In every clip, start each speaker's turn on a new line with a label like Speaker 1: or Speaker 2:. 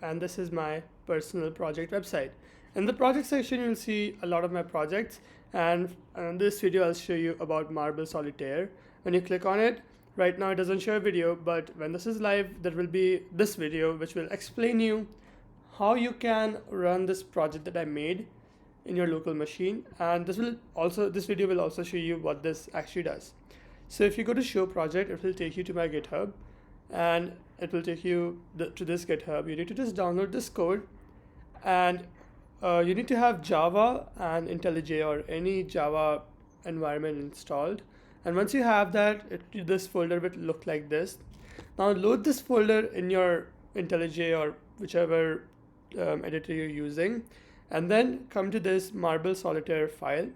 Speaker 1: And this is my personal project website. In the project section, you'll see a lot of my projects, and in this video, I'll show you about Marble Solitaire. When you click on it, right now it doesn't show a video, but when this is live, there will be this video which will explain you how you can run this project that I made in your local machine. And this video will also show you what this actually does. So if you go to show project, it will take you to my GitHub, and it will take you to this GitHub. You need to just download this code, and you need to have Java and IntelliJ or any Java environment installed. And once you have that, this folder will look like this. Now load this folder in your IntelliJ or whichever editor you're using, and then come to this Marble Solitaire file.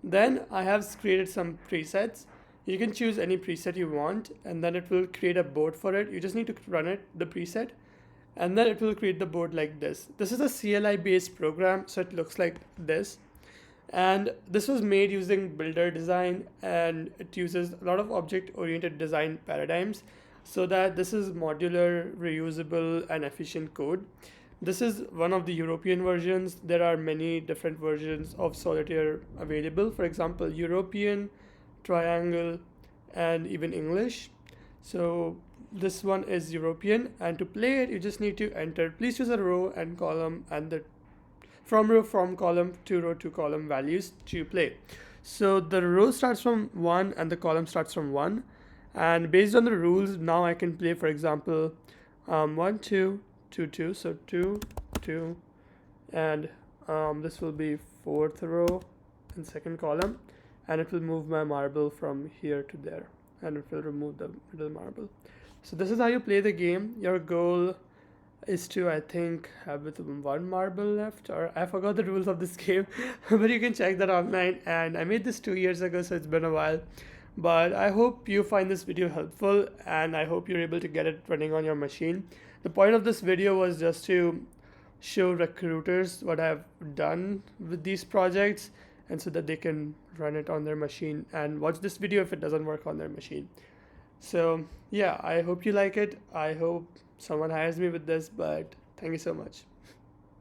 Speaker 1: Then I have created some presets. You can choose any preset you want, and then it will create a board for it. You just need to run it, the preset, and then it will create the board like this. This is a CLI based program, so it looks like this. And this was made using Builder Design, and it uses a lot of object-oriented design paradigms so that this is modular, reusable, and efficient code. This is one of the European versions. There are many different versions of Solitaire available. For example, European, Triangle, and even English. So this one is European, and to play it, you just need to enter. Please choose a row and column, and the from row, from column, to row, to column values to play. So the row starts from 1 and the column starts from 1, and based on the rules, now I can play, for example, 1 2 2 2. So 2 2, and this will be 4th row and 2nd column, and it will move my marble from here to there, and it will remove the middle marble. So this is how you play the game. Your goal is to, I think, have with 1 marble left, or I forgot the rules of this game, but you can check that online. And I made this 2 years ago, so it's been a while. But I hope you find this video helpful, and I hope you're able to get it running on your machine. The point of this video was just to show recruiters what I've done with these projects, and so that they can run it on their machine and watch this video if it doesn't work on their machine. So yeah, I hope you like it. I hope someone hires me with this, but thank you so much.